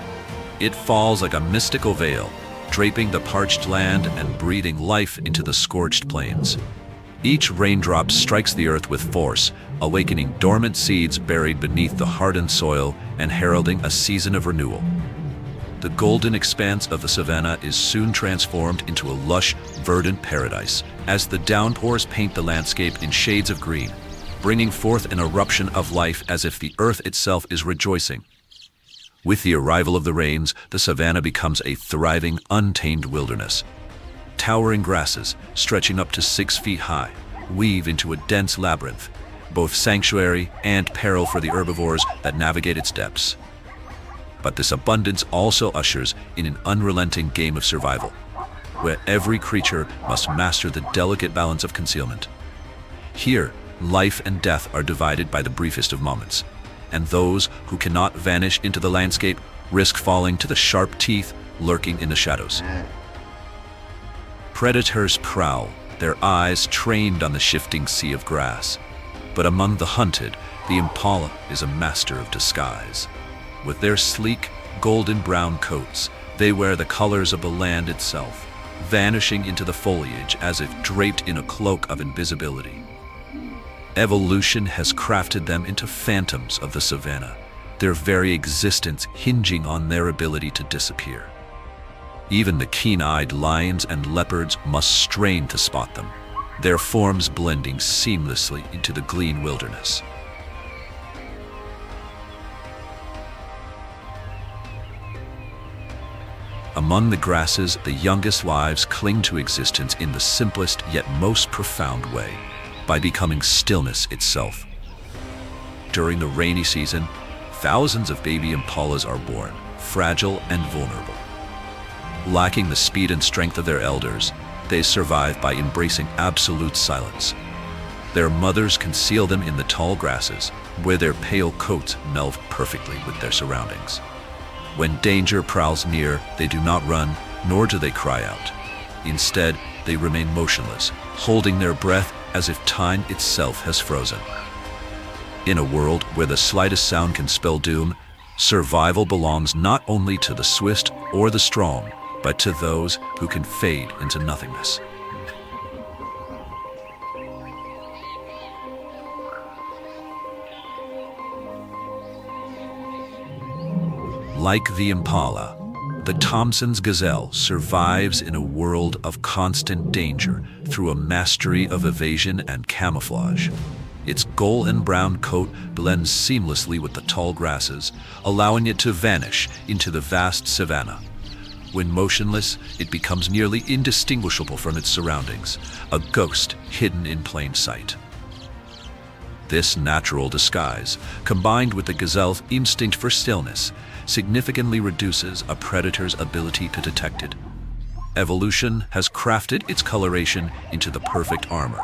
Speaker 1: it falls like a mystical veil, draping the parched land and breathing life into the scorched plains. Each raindrop strikes the earth with force, awakening dormant seeds buried beneath the hardened soil and heralding a season of renewal. The golden expanse of the savanna is soon transformed into a lush, verdant paradise as the downpours paint the landscape in shades of green, bringing forth an eruption of life as if the earth itself is rejoicing. With the arrival of the rains, the savanna becomes a thriving, untamed wilderness. Towering grasses, stretching up to 6 feet high, weave into a dense labyrinth, both sanctuary and peril for the herbivores that navigate its depths. But this abundance also ushers in an unrelenting game of survival, where every creature must master the delicate balance of concealment. Here, life and death are divided by the briefest of moments, and those who cannot vanish into the landscape risk falling to the sharp teeth lurking in the shadows. Predators prowl, their eyes trained on the shifting sea of grass. But among the hunted, the impala is a master of disguise. With their sleek, golden brown coats, they wear the colors of the land itself, vanishing into the foliage as if draped in a cloak of invisibility. Evolution has crafted them into phantoms of the savanna, their very existence hinging on their ability to disappear. Even the keen-eyed lions and leopards must strain to spot them, their forms blending seamlessly into the green wilderness. Among the grasses, the youngest lives cling to existence in the simplest yet most profound way, by becoming stillness itself. During the rainy season, thousands of baby impalas are born, fragile and vulnerable. Lacking the speed and strength of their elders, they survive by embracing absolute silence. Their mothers conceal them in the tall grasses, where their pale coats meld perfectly with their surroundings. When danger prowls near, they do not run, nor do they cry out. Instead, they remain motionless, holding their breath as if time itself has frozen. In a world where the slightest sound can spell doom, survival belongs not only to the swift or the strong, but to those who can fade into nothingness. Like the impala, the Thompson's gazelle survives in a world of constant danger through a mastery of evasion and camouflage. Its golden brown coat blends seamlessly with the tall grasses, allowing it to vanish into the vast savanna. When motionless, it becomes nearly indistinguishable from its surroundings, a ghost hidden in plain sight. This natural disguise, combined with the gazelle's instinct for stillness, significantly reduces a predator's ability to detect it. Evolution has crafted its coloration into the perfect armor,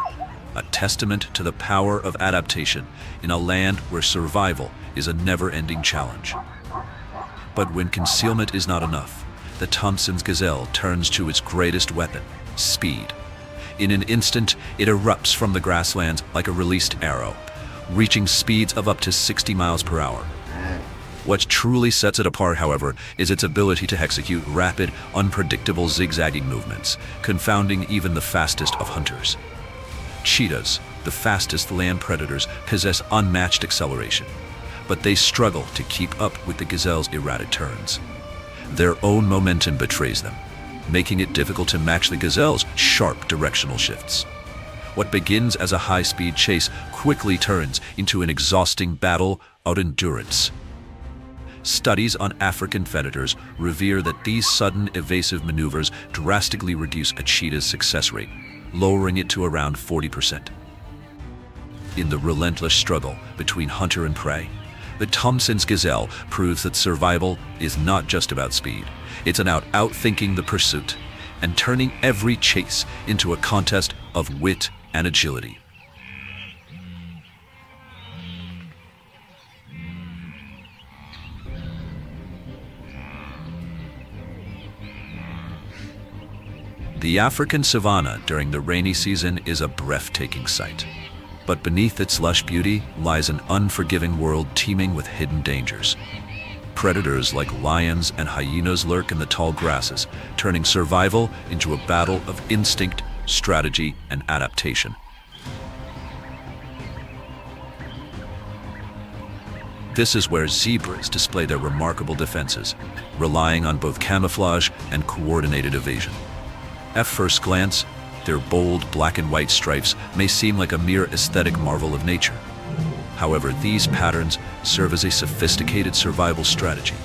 Speaker 1: a testament to the power of adaptation in a land where survival is a never-ending challenge. But when concealment is not enough, the Thompson's gazelle turns to its greatest weapon, speed. In an instant, it erupts from the grasslands like a released arrow, reaching speeds of up to 60 miles per hour. What truly sets it apart, however, is its ability to execute rapid, unpredictable zigzagging movements, confounding even the fastest of hunters. Cheetahs, the fastest land predators, possess unmatched acceleration, but they struggle to keep up with the gazelle's erratic turns. Their own momentum betrays them, making it difficult to match the gazelle's sharp directional shifts. What begins as a high-speed chase quickly turns into an exhausting battle of endurance. Studies on African predators reveal that these sudden evasive maneuvers drastically reduce a cheetah's success rate, lowering it to around 40%. In the relentless struggle between hunter and prey, the Thompson's gazelle proves that survival is not just about speed. It's about outthinking the pursuit and turning every chase into a contest of wit and agility. The African savanna during the rainy season is a breathtaking sight. But beneath its lush beauty lies an unforgiving world teeming with hidden dangers. Predators like lions and hyenas lurk in the tall grasses, turning survival into a battle of instinct, strategy, and adaptation. This is where zebras display their remarkable defenses, relying on both camouflage and coordinated evasion. At first glance, their bold black and white stripes may seem like a mere aesthetic marvel of nature. However, these patterns serve as a sophisticated survival strategy.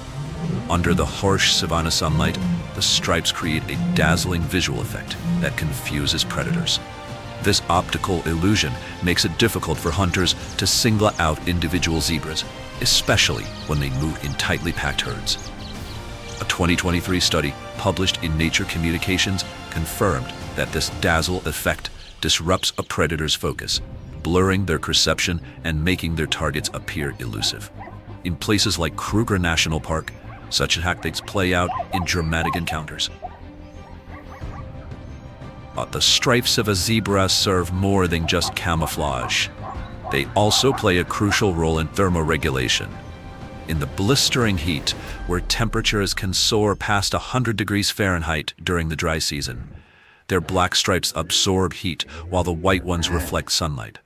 Speaker 1: Under the harsh savanna sunlight, the stripes create a dazzling visual effect that confuses predators. This optical illusion makes it difficult for hunters to single out individual zebras, especially when they move in tightly packed herds. A 2023 study published in Nature Communications confirmed that this dazzle effect disrupts a predator's focus, blurring their perception and making their targets appear elusive. In places like Kruger National Park, such tactics play out in dramatic encounters. But the stripes of a zebra serve more than just camouflage. They also play a crucial role in thermoregulation. In the blistering heat, where temperatures can soar past 100 degrees Fahrenheit during the dry season, their black stripes absorb heat while the white ones reflect sunlight.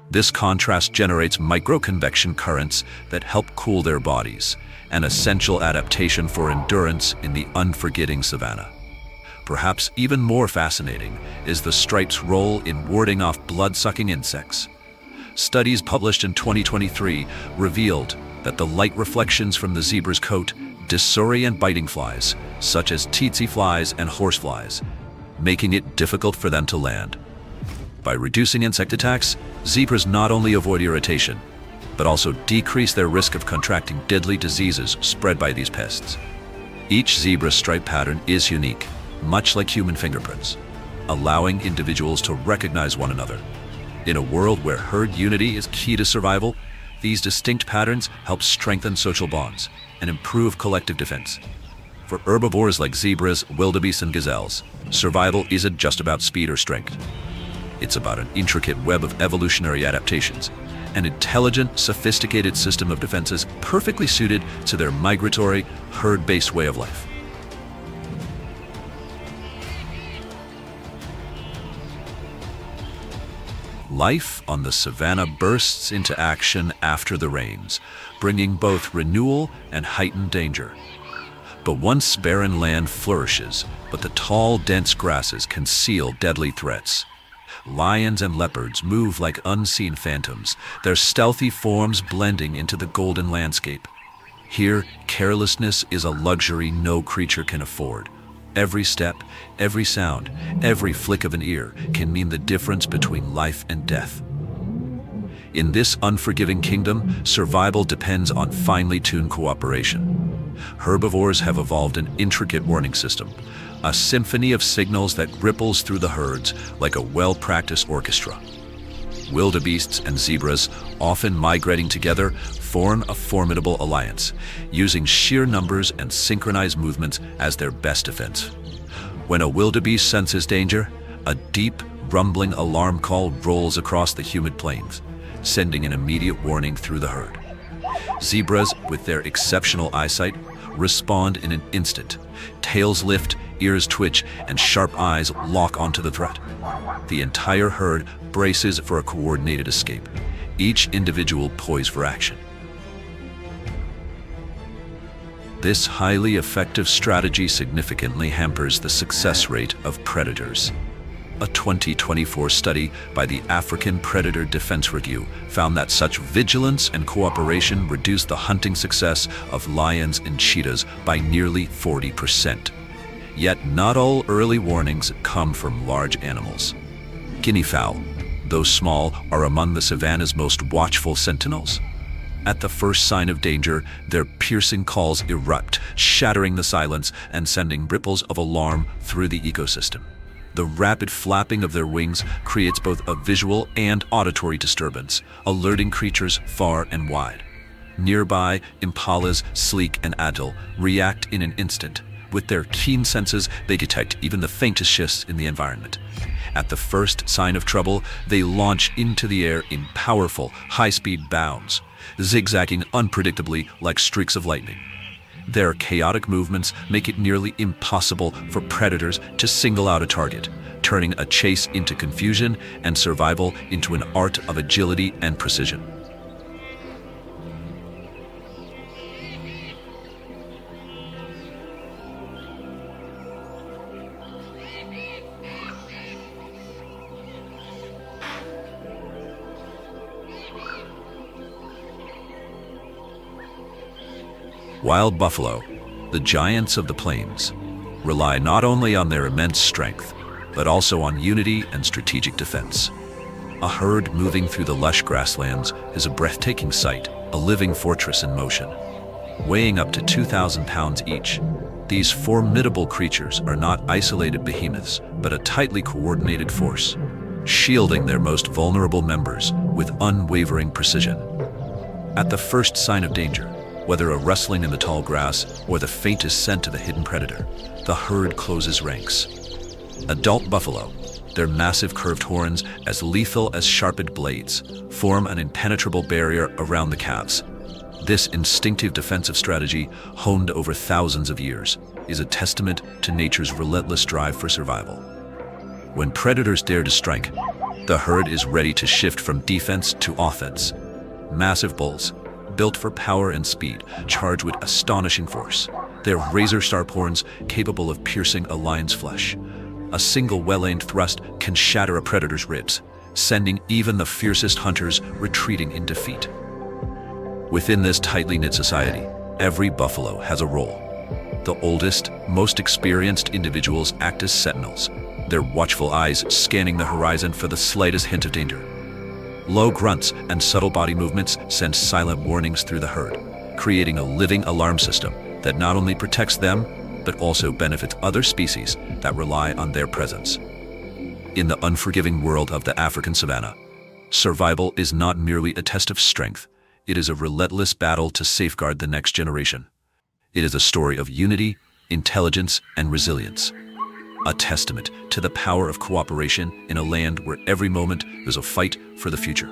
Speaker 1: This contrast generates microconvection currents that help cool their bodies, an essential adaptation for endurance in the unforgiving savanna. Perhaps even more fascinating is the stripe's role in warding off blood-sucking insects. Studies published in 2023 revealed that the light reflections from the zebra's coat disorient biting flies, such as tsetse flies and horseflies, making it difficult for them to land. By reducing insect attacks, zebras not only avoid irritation, but also decrease their risk of contracting deadly diseases spread by these pests. Each zebra stripe pattern is unique, much like human fingerprints, allowing individuals to recognize one another. In a world where herd unity is key to survival, these distinct patterns help strengthen social bonds and improve collective defense. For herbivores like zebras, wildebeests, and gazelles, survival isn't just about speed or strength. It's about an intricate web of evolutionary adaptations, an intelligent, sophisticated system of defenses perfectly suited to their migratory, herd-based way of life. Life on the savanna bursts into action after the rains, bringing both renewal and heightened danger. But once barren land flourishes, but the tall, dense grasses conceal deadly threats. Lions and leopards move like unseen phantoms, their stealthy forms blending into the golden landscape. Here, carelessness is a luxury no creature can afford. Every step, every sound, every flick of an ear can mean the difference between life and death. In this unforgiving kingdom, survival depends on finely tuned cooperation. Herbivores have evolved an intricate warning system, a symphony of signals that ripples through the herds like a well-practiced orchestra. Wildebeests and zebras, often migrating together, form a formidable alliance, using sheer numbers and synchronized movements as their best defense. When a wildebeest senses danger, a deep, rumbling alarm call rolls across the humid plains, sending an immediate warning through the herd. Zebras, with their exceptional eyesight, respond in an instant. Tails lift, ears twitch, and sharp eyes lock onto the threat. The entire herd braces for a coordinated escape, each individual poised for action. This highly effective strategy significantly hampers the success rate of predators. A 2024 study by the African Predator Defense Review found that such vigilance and cooperation reduced the hunting success of lions and cheetahs by nearly 40%. Yet not all early warnings come from large animals. Guinea fowl, though small, are among the savanna's most watchful sentinels. At the first sign of danger, their piercing calls erupt, shattering the silence and sending ripples of alarm through the ecosystem. The rapid flapping of their wings creates both a visual and auditory disturbance, alerting creatures far and wide. Nearby, impalas, sleek and agile, react in an instant. With their keen senses, they detect even the faintest shifts in the environment. At the first sign of trouble, they launch into the air in powerful, high-speed bounds, zigzagging unpredictably like streaks of lightning. Their chaotic movements make it nearly impossible for predators to single out a target, turning a chase into confusion and survival into an art of agility and precision. Wild buffalo, the giants of the plains, rely not only on their immense strength, but also on unity and strategic defense. A herd moving through the lush grasslands is a breathtaking sight, a living fortress in motion. Weighing up to 2,000 pounds each, these formidable creatures are not isolated behemoths, but a tightly coordinated force, shielding their most vulnerable members with unwavering precision. At the first sign of danger, whether a rustling in the tall grass or the faintest scent of a hidden predator, the herd closes ranks. Adult buffalo, their massive curved horns as lethal as sharpened blades, form an impenetrable barrier around the calves. This instinctive defensive strategy, honed over thousands of years, is a testament to nature's relentless drive for survival. When predators dare to strike, the herd is ready to shift from defense to offense. Massive bulls, built for power and speed, charge with astonishing force, their razor-sharp horns capable of piercing a lion's flesh. A single well-aimed thrust can shatter a predator's ribs, sending even the fiercest hunters retreating in defeat. Within this tightly knit society, every buffalo has a role. The oldest, most experienced individuals act as sentinels, their watchful eyes scanning the horizon for the slightest hint of danger. Low grunts and subtle body movements send silent warnings through the herd, creating a living alarm system that not only protects them, but also benefits other species that rely on their presence. In the unforgiving world of the African savanna, survival is not merely a test of strength, it is a relentless battle to safeguard the next generation. It is a story of unity, intelligence, and resilience. A testament to the power of cooperation in a land where every moment is a fight for the future.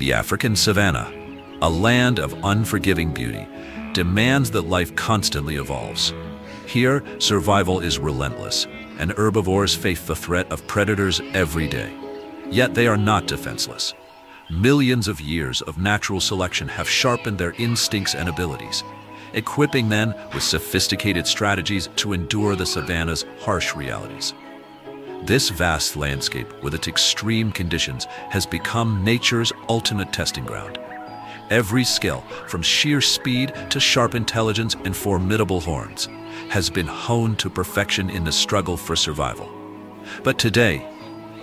Speaker 1: The African savanna, a land of unforgiving beauty, demands that life constantly evolves. Here, survival is relentless, and herbivores face the threat of predators every day. Yet they are not defenseless. Millions of years of natural selection have sharpened their instincts and abilities, equipping them with sophisticated strategies to endure the savanna's harsh realities. This vast landscape, with its extreme conditions, has become nature's ultimate testing ground. Every skill, from sheer speed to sharp intelligence and formidable horns, has been honed to perfection in the struggle for survival. But today,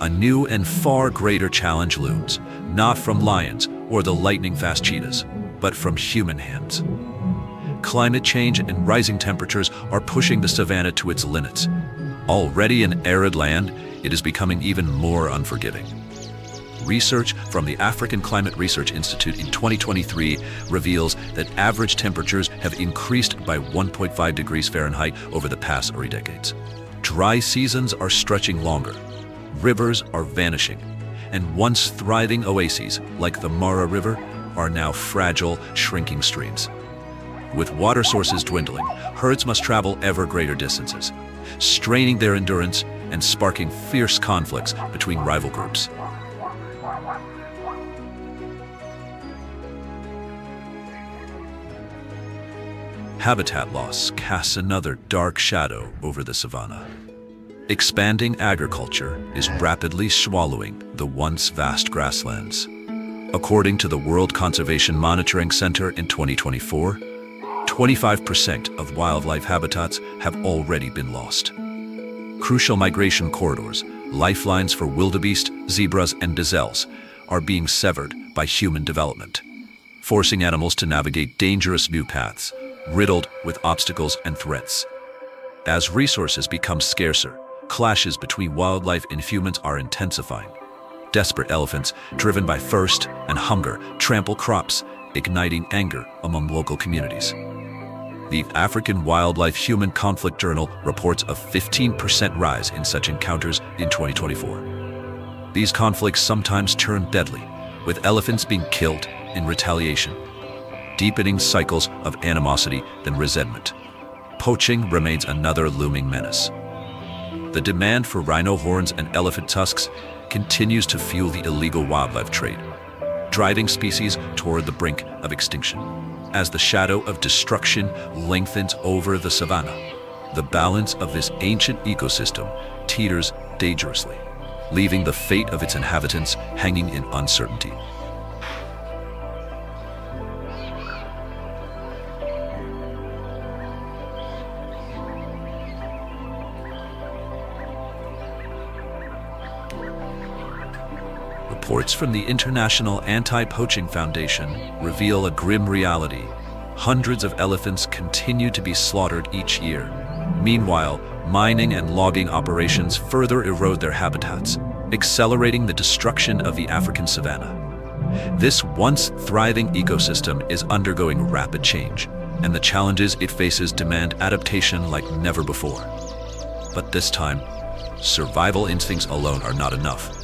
Speaker 1: a new and far greater challenge looms, not from lions or the lightning-fast cheetahs, but from human hands. Climate change and rising temperatures are pushing the savanna to its limits. Already an arid land, it is becoming even more unforgiving. Research from the African Climate Research Institute in 2023 reveals that average temperatures have increased by 1.5 degrees Fahrenheit over the past 3 decades. Dry seasons are stretching longer, rivers are vanishing, and once thriving oases like the Mara River are now fragile, shrinking streams. With water sources dwindling, herds must travel ever greater distances, straining their endurance and sparking fierce conflicts between rival groups. Habitat loss casts another dark shadow over the savanna. Expanding agriculture is rapidly swallowing the once vast grasslands. According to the World Conservation Monitoring Center in 2024, 25% of wildlife habitats have already been lost. Crucial migration corridors, lifelines for wildebeest, zebras, and gazelles, are being severed by human development, forcing animals to navigate dangerous new paths, riddled with obstacles and threats. As resources become scarcer, clashes between wildlife and humans are intensifying. Desperate elephants, driven by thirst and hunger, trample crops, igniting anger among local communities. The African Wildlife-Human Conflict Journal reports a 15% rise in such encounters in 2024. These conflicts sometimes turn deadly, with elephants being killed in retaliation, deepening cycles of animosity and resentment. Poaching remains another looming menace. The demand for rhino horns and elephant tusks continues to fuel the illegal wildlife trade, driving species toward the brink of extinction. As the shadow of destruction lengthens over the savanna, the balance of this ancient ecosystem teeters dangerously, leaving the fate of its inhabitants hanging in uncertainty. Reports from the International Anti-Poaching Foundation reveal a grim reality. Hundreds of elephants continue to be slaughtered each year. Meanwhile, mining and logging operations further erode their habitats, accelerating the destruction of the African savanna. This once thriving ecosystem is undergoing rapid change, and the challenges it faces demand adaptation like never before. But this time, survival instincts alone are not enough.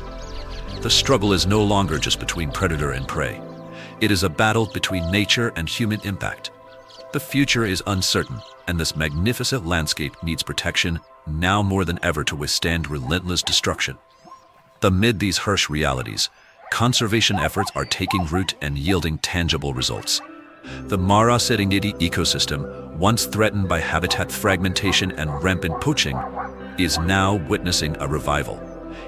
Speaker 1: The struggle is no longer just between predator and prey. It is a battle between nature and human impact. The future is uncertain, and this magnificent landscape needs protection now more than ever to withstand relentless destruction. Amid these harsh realities, conservation efforts are taking root and yielding tangible results. The Mara Serengeti ecosystem, once threatened by habitat fragmentation and rampant poaching, is now witnessing a revival.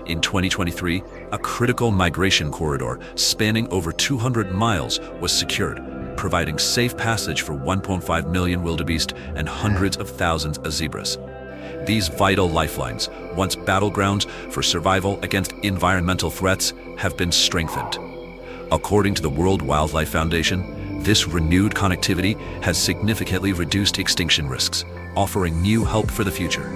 Speaker 1: In 2023, a critical migration corridor spanning over 200 miles was secured, providing safe passage for 1.5 million wildebeest and hundreds of thousands of zebras. These vital lifelines, once battlegrounds for survival against environmental threats, have been strengthened. According to the World Wildlife Foundation, this renewed connectivity has significantly reduced extinction risks, offering new hope for the future.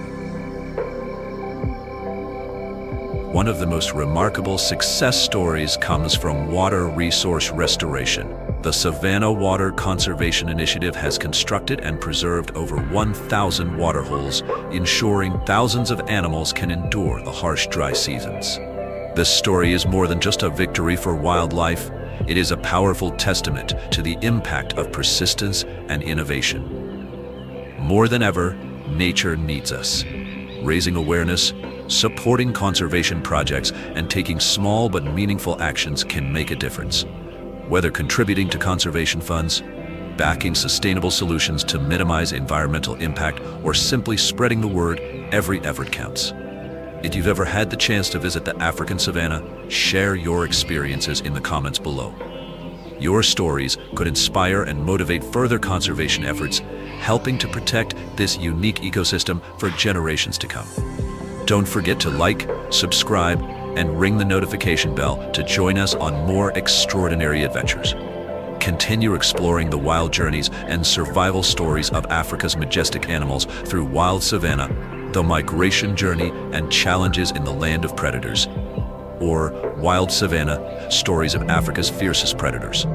Speaker 1: One of the most remarkable success stories comes from water resource restoration. The Savannah Water Conservation Initiative has constructed and preserved over 1,000 waterholes, ensuring thousands of animals can endure the harsh dry seasons. This story is more than just a victory for wildlife. It is a powerful testament to the impact of persistence and innovation. More than ever, nature needs us. Raising awareness, supporting conservation projects, and taking small but meaningful actions can make a difference. Whether contributing to conservation funds, backing sustainable solutions to minimize environmental impact, or simply spreading the word, every effort counts. If you've ever had the chance to visit the African savanna, share your experiences in the comments below. Your stories could inspire and motivate further conservation efforts, helping to protect this unique ecosystem for generations to come. Don't forget to like, subscribe, and ring the notification bell to join us on more extraordinary adventures. Continue exploring the wild journeys and survival stories of Africa's majestic animals through Wild Savanna, the migration journey and challenges in the land of predators. Or Wild Savanna, stories of Africa's fiercest predators.